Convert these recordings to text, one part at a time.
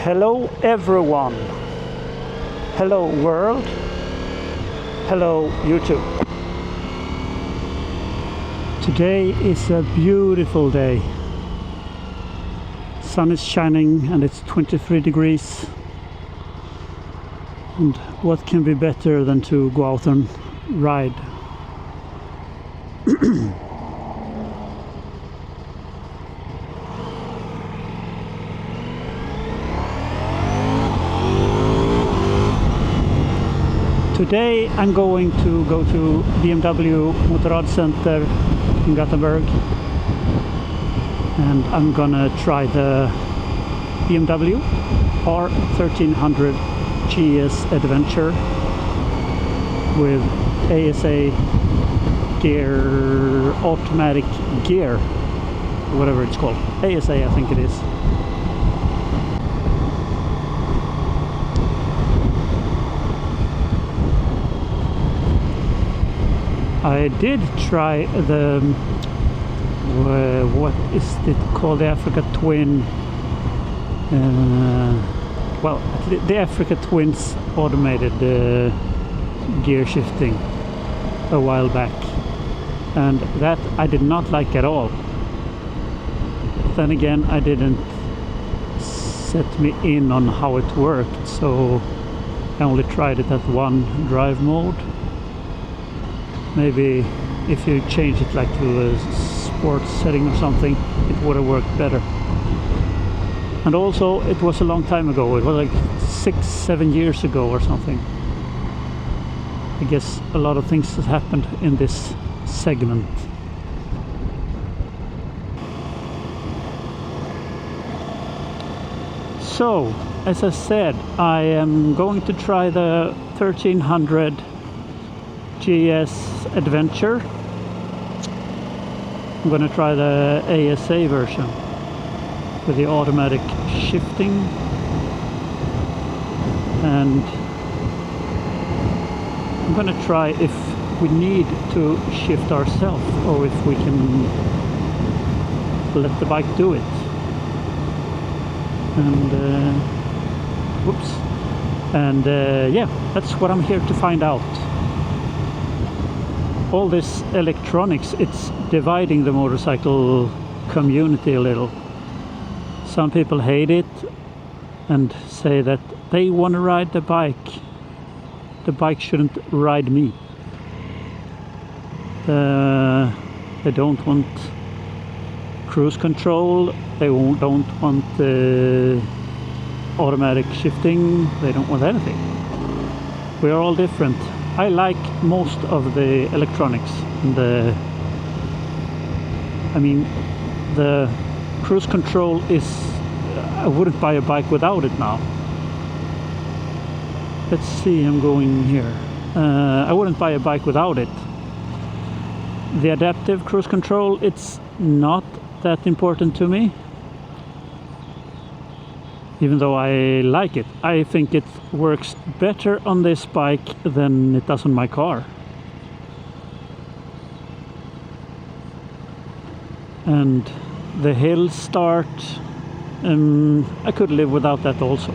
Hello everyone, hello world, hello YouTube. Today is a beautiful day. Sun is shining and it's 23 degrees. And what can be better than to go out and ride? Today I'm going to go to BMW Motorrad Center in Gothenburg, and I'm gonna try the BMW R1300GS Adventure with ASA gear, automatic gear, whatever it's called. ASA, I think it is. I did try the what is it called, the Africa Twin, well, the Africa Twins automated gear shifting a while back, and that I did not like at all. Then again, I didn't set me in on how it worked, so I only tried it at one drive mode. Maybe if you change it like to a sports setting or something, it would have worked better. And also, it was a long time ago. It was like 6-7 years ago or something. I guess a lot of things have happened in this segment. So, as I said, I am going to try the 1300GS Adventure. I'm going to try the ASA version with the automatic shifting, and I'm going to try if we need to shift ourselves or if we can let the bike do it. And whoops, and yeah, that's what I'm here to find out. All this electronics, it's dividing the motorcycle community a little. Some people hate it and say that they want to ride the bike. The bike shouldn't ride me. They don't want cruise control. They don't want automatic shifting. They don't want anything. We are all different. I like most of the electronics. I mean, the cruise control is... I wouldn't buy a bike without it now. Let's see, I'm going here. I wouldn't buy a bike without it. The adaptive cruise control, it's not that important to me. Even though I like it, I think it works better on this bike than it does on my car. And the hill start, I could live without that also.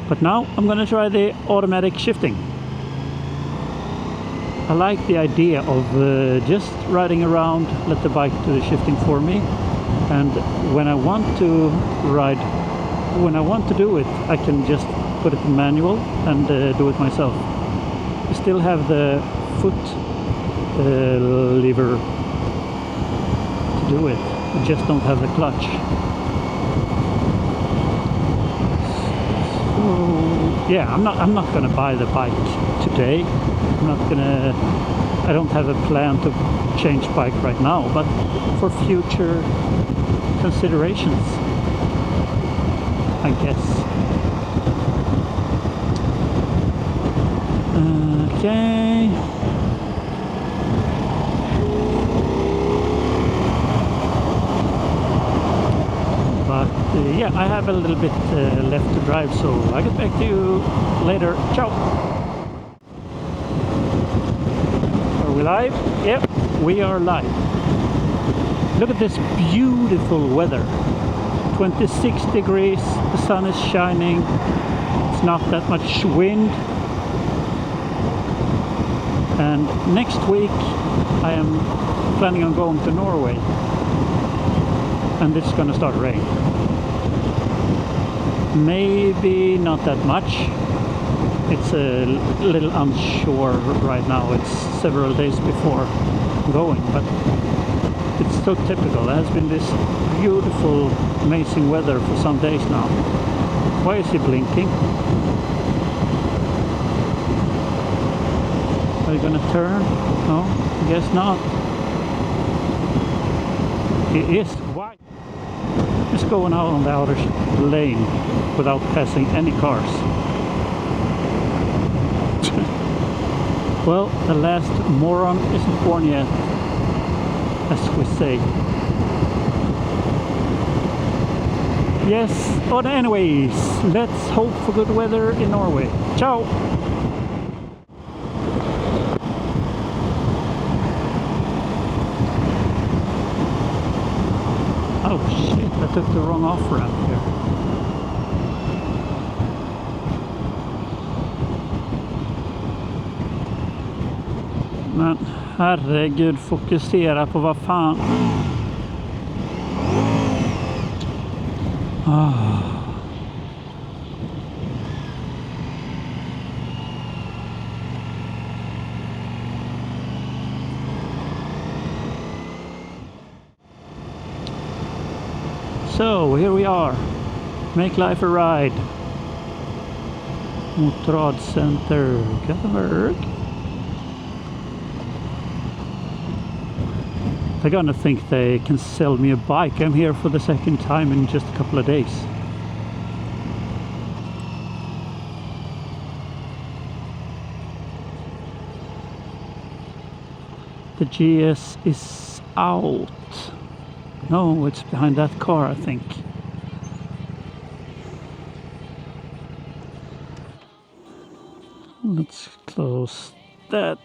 But now I'm gonna try the automatic shifting. I like the idea of just riding around, let the bike do the shifting for me. And when I want to ride, when I want to do it, I can just put it in manual and do it myself. I still have the foot lever to do it. I just don't have the clutch. So yeah, I'm not gonna buy the bike today. I don't have a plan to change bike right now, but for future considerations, I guess. Okay. But yeah, I have a little bit left to drive, so I'll get back to you later. Ciao. Are we live? Yep, we are live. Look at this beautiful weather. 26 degrees, the sun is shining, it's not that much wind. And next week I am planning on going to Norway, and it's gonna start rain. Maybe not that much. It's a little unsure right now. It's several days before going, but it's so typical. There has been this beautiful, amazing weather for some days now. Why is he blinking? Are you gonna turn? No, I guess not. He is. Why? Just going out on the outer lane without passing any cars. Well, the last moron isn't born yet, as we say. Yes, but anyways, let's hope for good weather in Norway. Ciao! Oh shit, I took the wrong off-ramp here. Men herregud, fokusera på vad fan. So here we are. Make life a ride. Motorrad Center, Gothenburg. They're gonna think they can sell me a bike. I'm here for the second time in just a couple of days. The GS is out. No, it's behind that car, I think. Let's close that.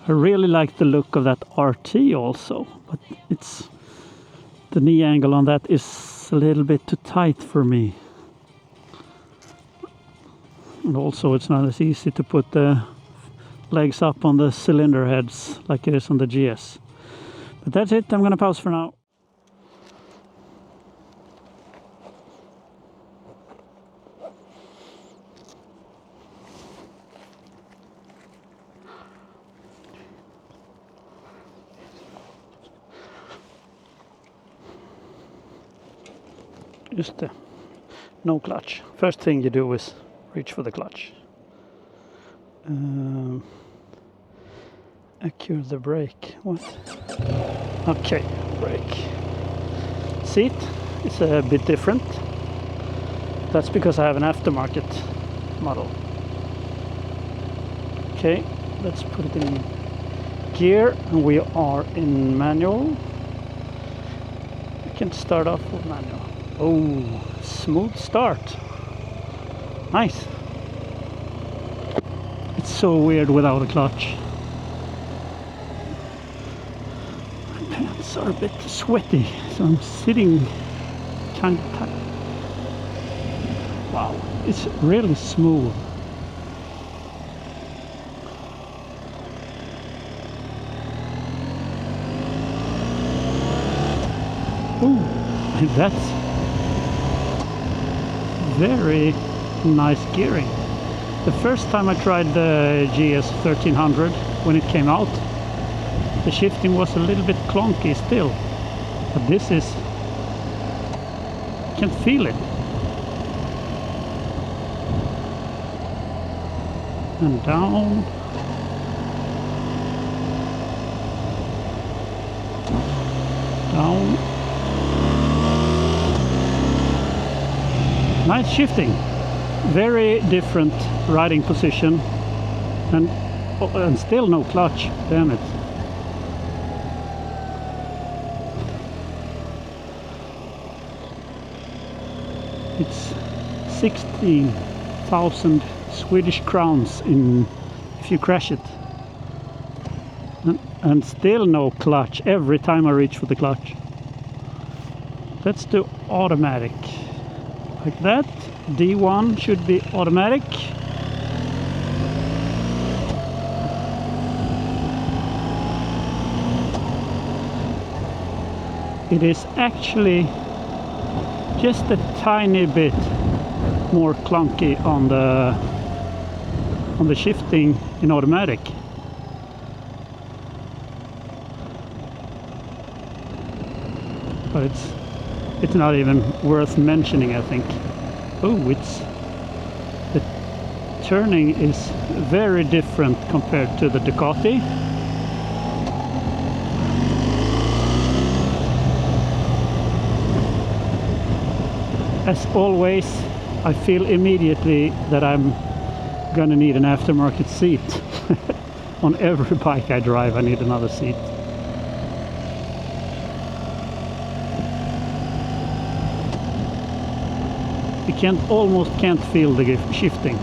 I really like the look of that RT also, but it's the knee angle on that is a little bit too tight for me. And also it's not as easy to put the legs up on the cylinder heads like it is on the GS. But that's it, I'm gonna pause for now. Just no clutch. First thing you do is reach for the clutch. Accure the brake. What? Okay, brake. Seat is a bit different. That's because I have an aftermarket model. Okay, let's put it in gear, and we are in manual. We can start off with manual. Oh, smooth start. Nice. It's so weird without a clutch. My pants are a bit sweaty, so I'm sitting kind of tight. Wow, it's really smooth. Ooh, that's very nice gearing. The first time I tried the GS 1300 when it came out, the shifting was a little bit clunky still, but this is, I can feel it. And down, down. Nice shifting, very different riding position, and still no clutch, damn it. It's 16,000 Swedish crowns in if you crash it. And still no clutch every time I reach for the clutch. Let's do automatic. Like that. D1 should be automatic. It is actually just a tiny bit more clunky on the shifting in automatic. But it's not even worth mentioning, I think. Oh, the turning is very different compared to the Ducati. As always, I feel immediately that I'm gonna need an aftermarket seat. On every bike I drive, I need another seat. You almost can't feel the shifting.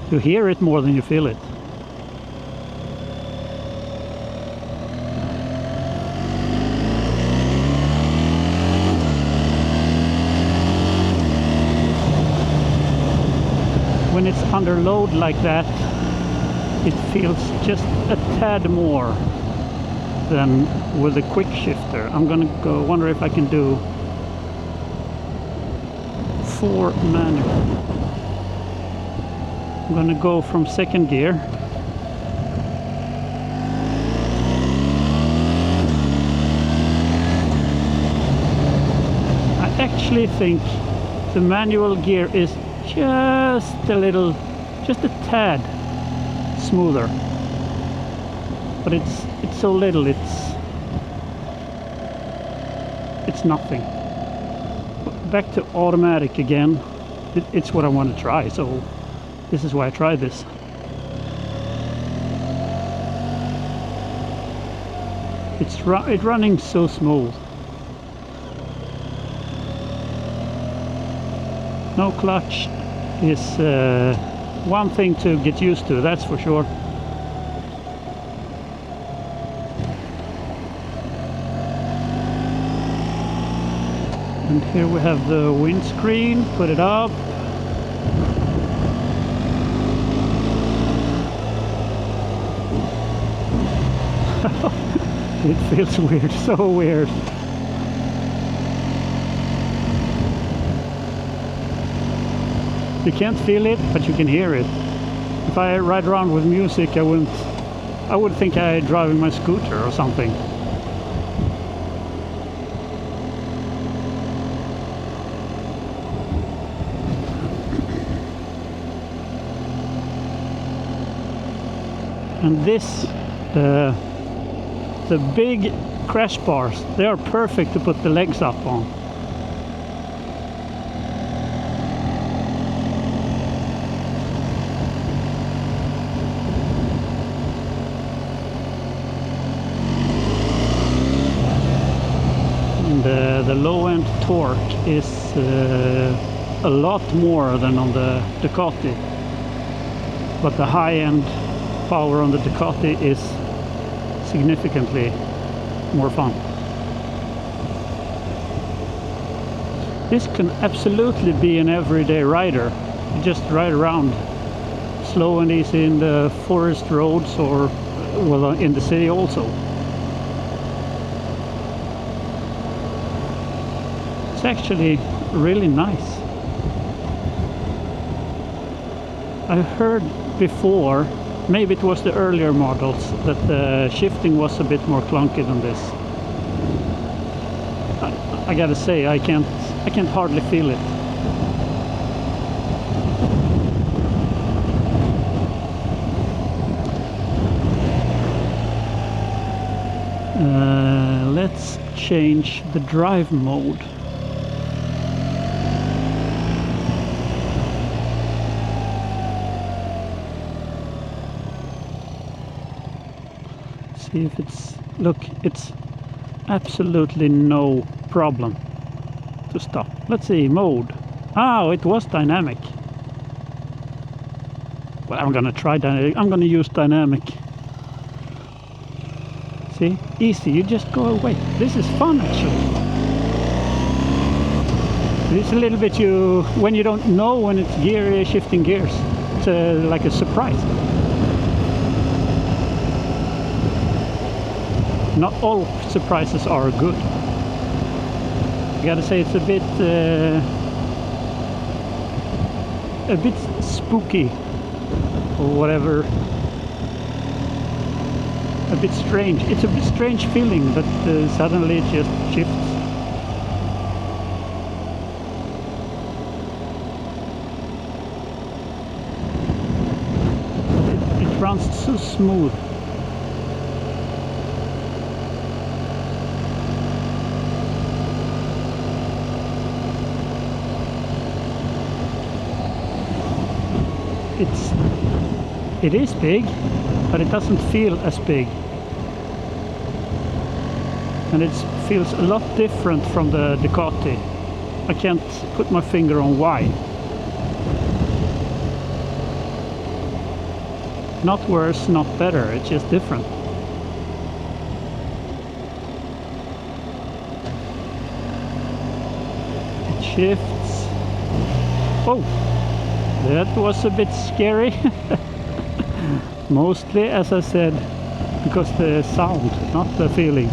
You hear it more than you feel it. When it's under load like that, it feels just a tad more than with a quick shifter. I'm gonna wonder if I can do 4 manual. I'm gonna go from second gear. I actually think the manual gear is just a tad smoother, but it's so little, it's nothing. Back to automatic again. It's what I want to try, so this is why I tried this. It's running so smooth. No clutch is one thing to get used to, that's for sure. And here we have the windscreen, put it up. It feels weird, so weird. You can't feel it, but you can hear it. If I ride around with music, I would think I'm driving my scooter or something. And this, the big crash bars, they are perfect to put the legs up on. And the low-end torque is a lot more than on the Ducati, but the high-end power on the Ducati is significantly more fun. This can absolutely be an everyday rider. You just ride around slow and easy in the forest roads, or well, in the city also. It's actually really nice. I heard before, maybe it was the earlier models, that the shifting was a bit more clunky than this. I gotta say, I can't hardly feel it. Let's change the drive mode. See if it's absolutely no problem to stop. Let's see, mode. Oh, it was dynamic. Well, I'm gonna try dynamic. I'm gonna use dynamic. See? Easy, you just go away. This is fun actually. It's a little bit when you don't know when it's shifting gears. It's like a surprise. Not all surprises are good. I gotta say it's a bit spooky or whatever. A bit strange. It's a bit strange feeling that suddenly it just shifts. It runs so smooth. It is big, but it doesn't feel as big. And it feels a lot different from the Ducati. I can't put my finger on why. Not worse, not better, it's just different. It shifts. Oh! That was a bit scary. Mostly, as I said, because the sound, not the feeling.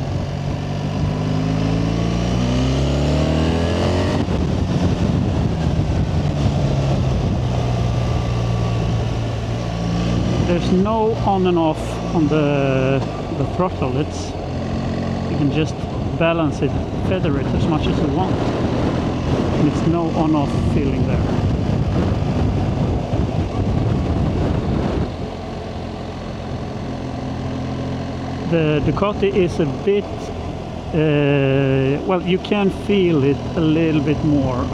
There's no on and off on the throttle. You can just balance it, feather it as much as you want. And it's no on-off feeling there. The Ducati is a bit, well, you can feel it a little bit more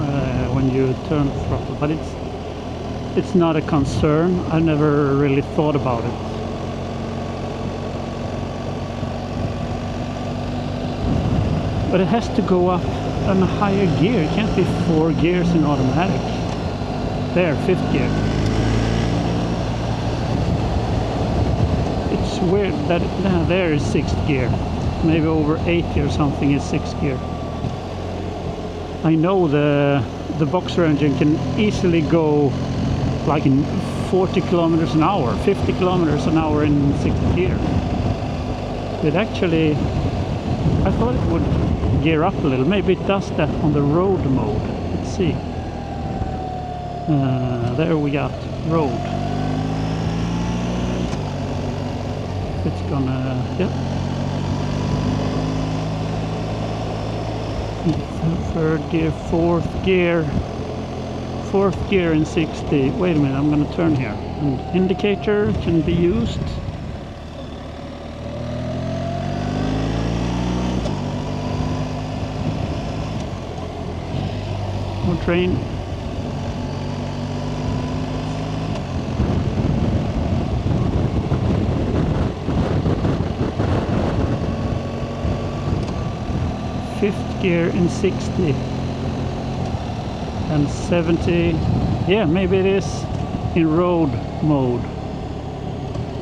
when you turn the throttle, but it's not a concern. I never really thought about it. But it has to go up on a higher gear. It can't be 4 gears in automatic. There, 5th gear. Weird that there is 6th gear. Maybe over 80 or something is 6th gear. I know the Boxer engine can easily go like in 40 kilometers an hour, 50 kilometers an hour in 6th gear. It actually, I thought it would gear up a little. Maybe it does that on the road mode. Let's see. There we got road. It's gonna, yeah. 3rd gear, 4th gear, 4th gear in 60. Wait a minute, I'm gonna turn here. An indicator can be used. More train. Fifth gear in 60 and 70. Yeah, maybe it is in road mode.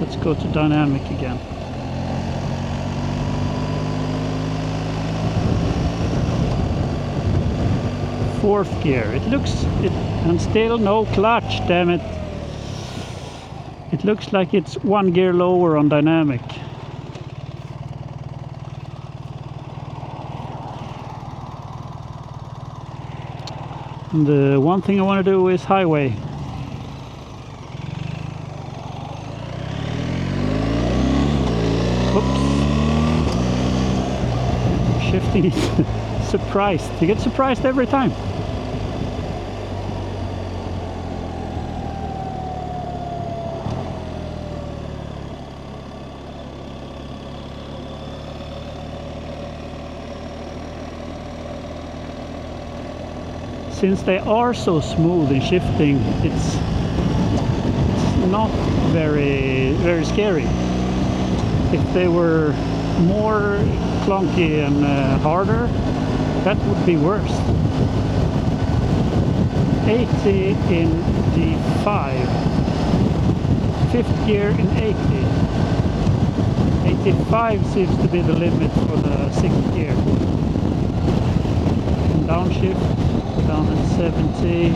Let's go to dynamic again. Fourth gear. It looks and still no clutch. Damn it! It looks like it's 1 gear lower on dynamic. The one thing I want to do is highway. Oops. Shifting is surprised. You get surprised every time. Since they are so smooth in shifting, it's not very scary. If they were more clunky and harder, that would be worse. 80 in D5, 5th gear in 80. 85 seems to be the limit for the 6th gear. And downshift, down at 70.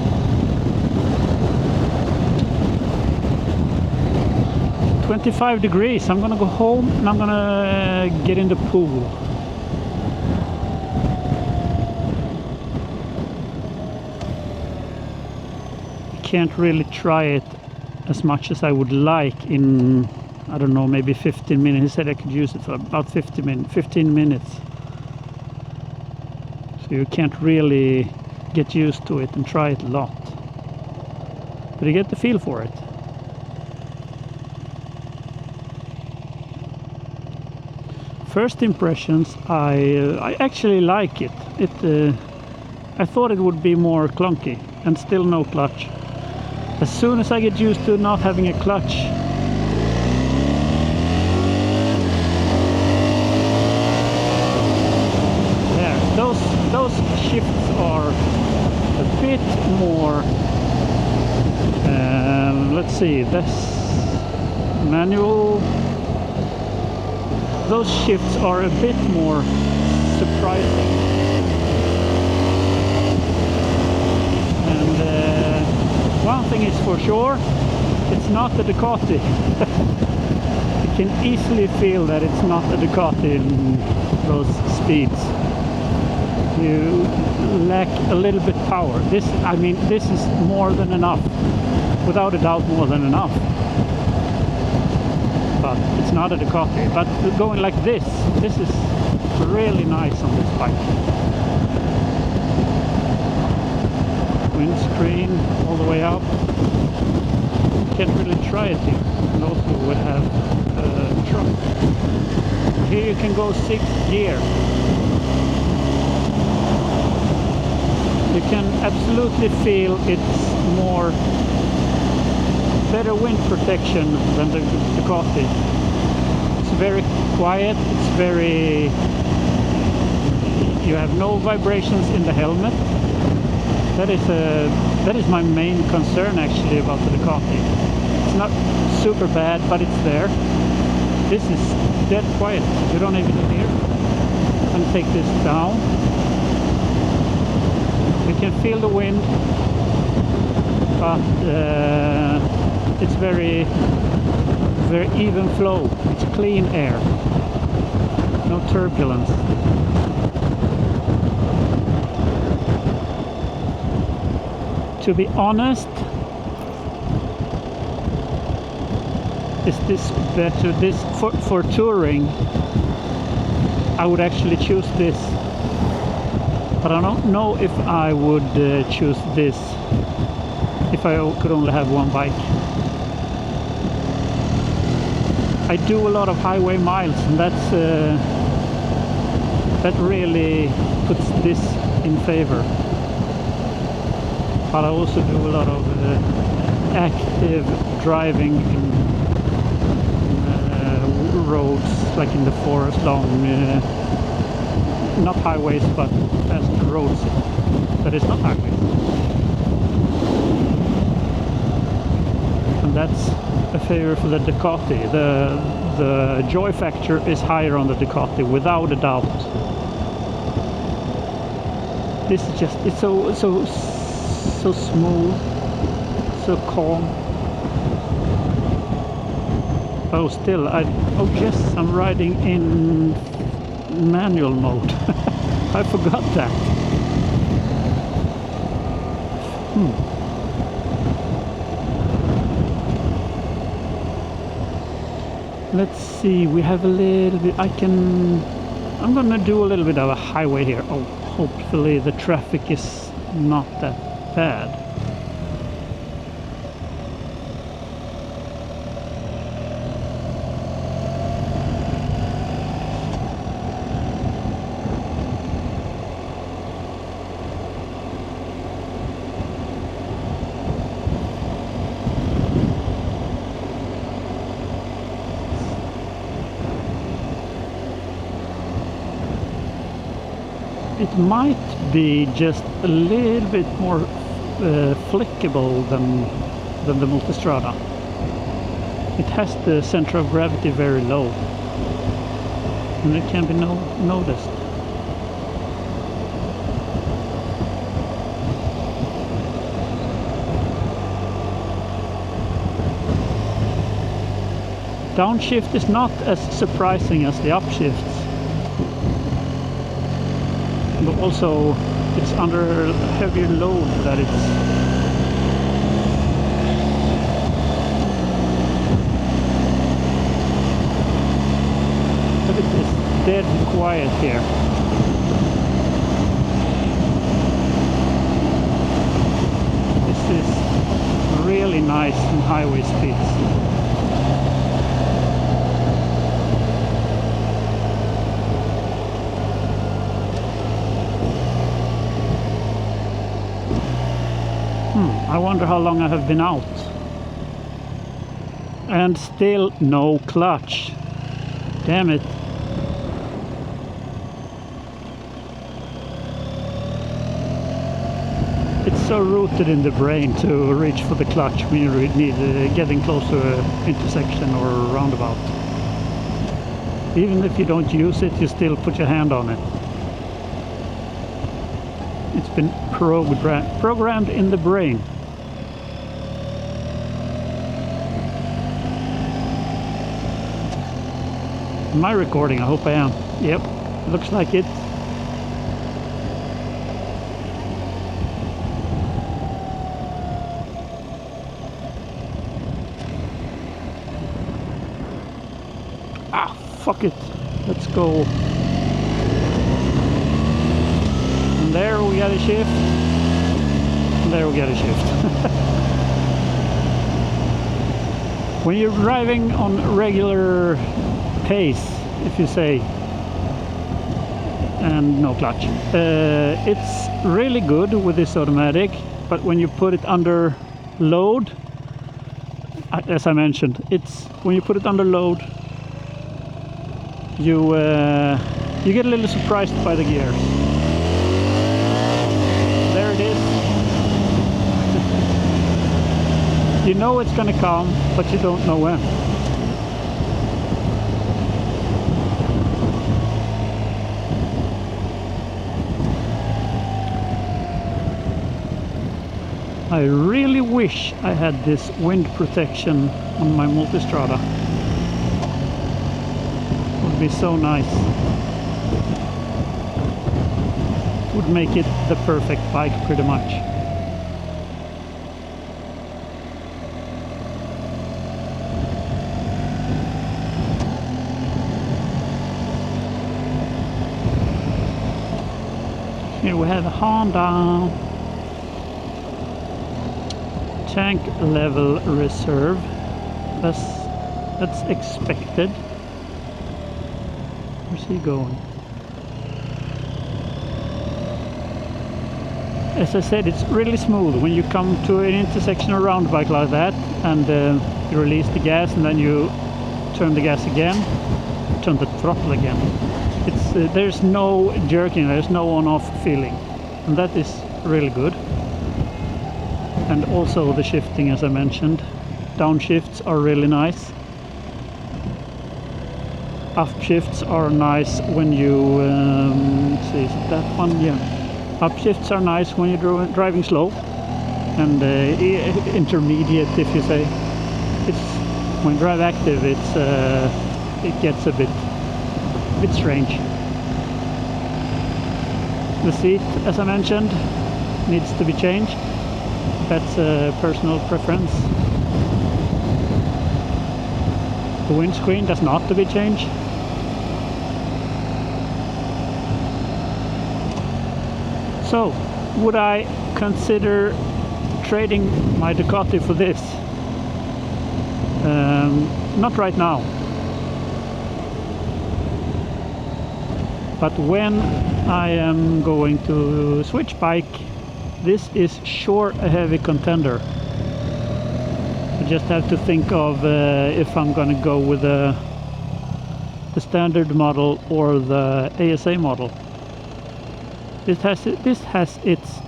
$25. I'm gonna go home and I'm gonna get in the pool. Can't really try it as much as I would like in, I don't know, maybe 15 minutes. He said I could use it for about 15 minutes. So you can't really get used to it and try it a lot. But you get the feel for it. First impressions, I actually like it. I thought it would be more clunky and still no clutch. As soon as I get used to not having a clutch, there, those shifts are a bit more. Let's see, this manual. Those shifts are a bit more surprising. And one thing is for sure, it's not the Ducati. You can easily feel that it's not the Ducati in those speeds. You lack a little bit power. This is more than enough. Without a doubt, more than enough. But it's not a Ducati. But going like this is really nice on this bike. Windscreen all the way up. Can't really try it here. And also would have a truck. Here you can go 6th gear. You can absolutely feel it's more better wind protection than the Ducati. It's very quiet, it's very... You have no vibrations in the helmet. That is my main concern actually about the Ducati. It's not super bad, but it's there. This is dead quiet. You don't even hear. And take this down. You can feel the wind, but it's very even flow. It's clean air, no turbulence. To be honest, is this better? This for touring, I would actually choose this, but I don't know if I would choose this if I could only have one bike. I do a lot of highway miles, and that really puts this in favor. But I also do a lot of active driving in roads, like in the forest, long, not highways, but fast roads that is not highways. And that's a favor for the Ducati. The joy factor is higher on the Ducati, without a doubt. This is just, it's so smooth, so calm. Oh, still, oh yes, I'm riding in manual mode. I forgot that. Let's see, we have a little bit, I'm gonna do a little bit of a highway here. Oh, hopefully the traffic is not that bad. It might be just a little bit more flickable than the Multistrada. It has the center of gravity very low, and it can be noticed. Downshift is not as surprising as the upshifts, but also it's under heavier load that it's dead quiet here. This is really nice in highway speeds. I wonder how long I have been out. And still no clutch. Damn it. It's so rooted in the brain to reach for the clutch when you need getting close to an intersection or a roundabout. Even if you don't use it, you still put your hand on it. It's been programmed in the brain. Am I recording? I hope I am. Yep, looks like it. Ah, fuck it. Let's go. And there we got a shift. And there we got a shift. When you're driving on regular pace, if you say, and no clutch, it's really good with this automatic, but when you put it under load, as I mentioned, it's when you put it under load, you get a little surprised by the gears. There it is. You know it's gonna come, but you don't know when. I really wish I had this wind protection on my Multistrada. It would be so nice. It would make it the perfect bike pretty much. Here we have a Honda tank level reserve. That's expected. Where's he going? As I said, it's really smooth when you come to an intersection or round bike like that, and you release the gas and then you turn the gas again, turn the throttle again. It's there's no jerking, there's no on-off feeling, and that is really good. And also the shifting, as I mentioned, downshifts are really nice. Upshifts are nice when you let's see, is it that one? Yeah. Upshifts are nice when you're driving slow, and intermediate, if you say. It's when drive active, it's it gets a bit strange. The seat, as I mentioned, needs to be changed. That's a personal preference. The windscreen does not to be changed. So, would I consider trading my Ducati for this? Not right now. But when I am going to switch bike, this is sure a heavy contender. I just have to think of if I'm going to go with the standard model or the ASA model. This has its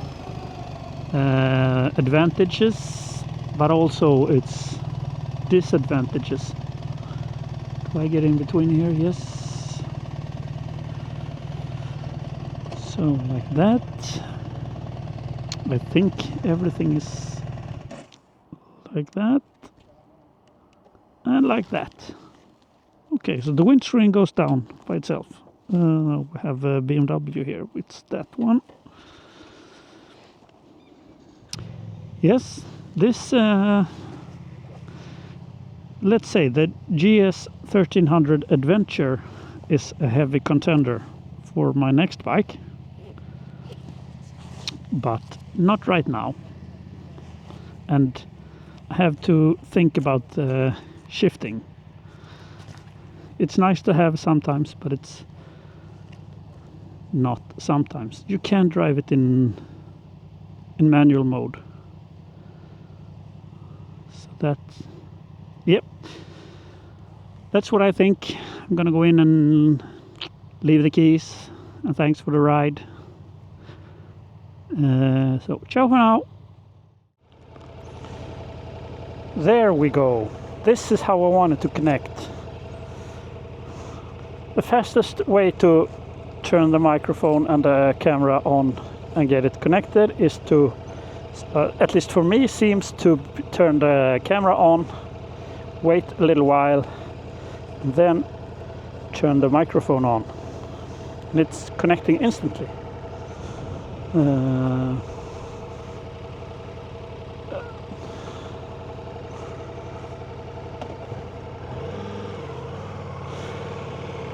advantages, but also its disadvantages. Do I get in between here? Yes. So like that. I think everything is like that and like that. Okay, so the windscreen goes down by itself. We have a BMW here, it's that one. Yes, this let's say the GS 1300 Adventure is a heavy contender for my next bike, but not right now, and I have to think about the shifting. It's nice to have sometimes, but it's not sometimes. You can drive it in manual mode. So that, yep, that's what I think. I'm gonna go in and leave the keys, and thanks for the ride. So ciao for now. There we go. This is how I wanted to connect. The fastest way to turn the microphone and the camera on and get it connected is to, at least for me, seems to turn the camera on, wait a little while, and then turn the microphone on, and it's connecting instantly.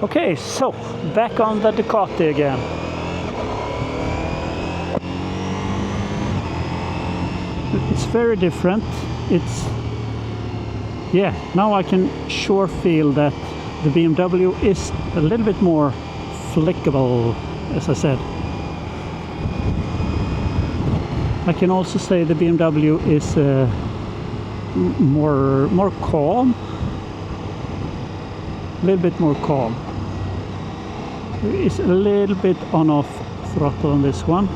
Okay, so back on the Ducati again. It's very different. It's, yeah, now I can sure feel that the BMW is a little bit more flickable, as I said. I can also say the BMW is more calm, a little bit more calm. It's a little bit on-off throttle on this one.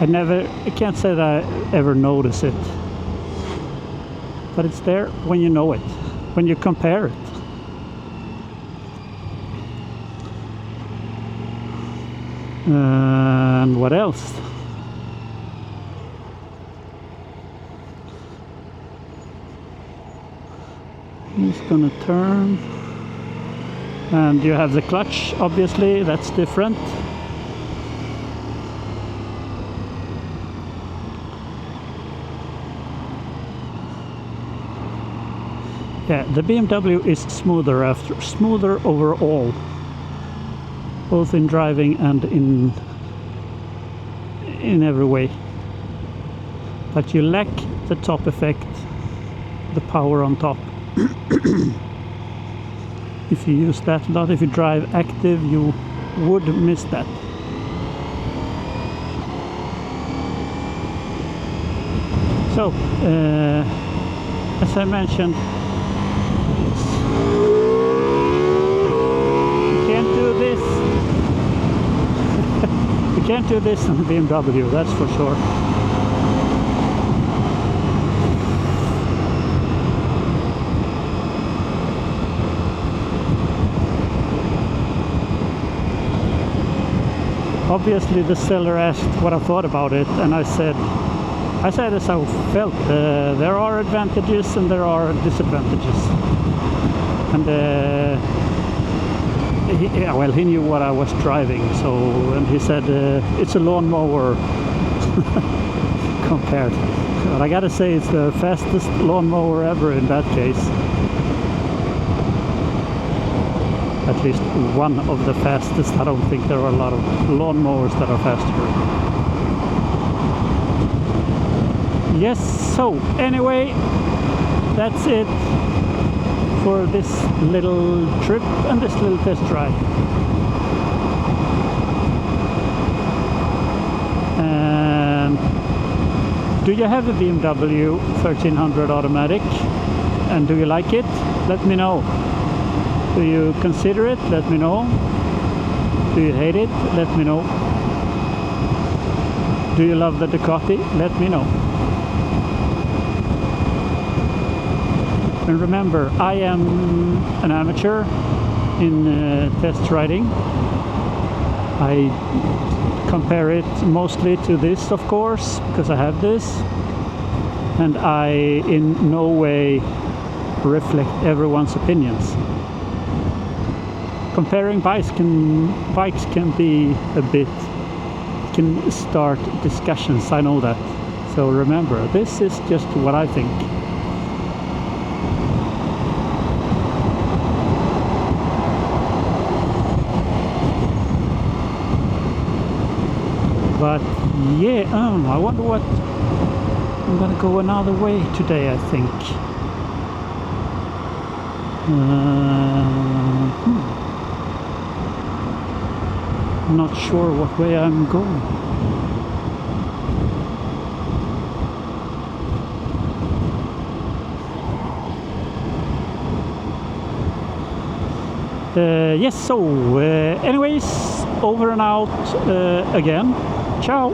I can't say that I ever notice it, but it's there when you know it, when you compare it. And what else? He's gonna turn, and you have the clutch, obviously that's different. Yeah, the BMW is smoother overall, both in driving and in every way, but you lack the top effect, the power on top. If you use that a lot, if you drive active, you would miss that. So, as I mentioned, you can't do this. You can't do this on the BMW, that's for sure. Obviously the seller asked what I thought about it, and I said as I felt. There are advantages and there are disadvantages. And he knew what I was driving, and he said it's a lawnmower compared. But I gotta say, it's the fastest lawnmower ever in that case. At least one of the fastest. I don't think there are a lot of lawnmowers that are faster. Yes, so anyway, that's it for this little trip and this little test drive. And do you have a BMW 1300 automatic? And do you like it? Let me know. Do you consider it? Let me know. Do you hate it? Let me know. Do you love the Ducati? Let me know. And remember, I am an amateur in test riding. I compare it mostly to this, of course, because I have this, and I in no way reflect everyone's opinions. Comparing bikes can be a bit, can start discussions, I know that. So remember, this is just what I think. But yeah, I wonder what, I'm gonna go another way today, I think. I'm not sure what way I'm going. Yes, so anyways, over and out again. Ciao.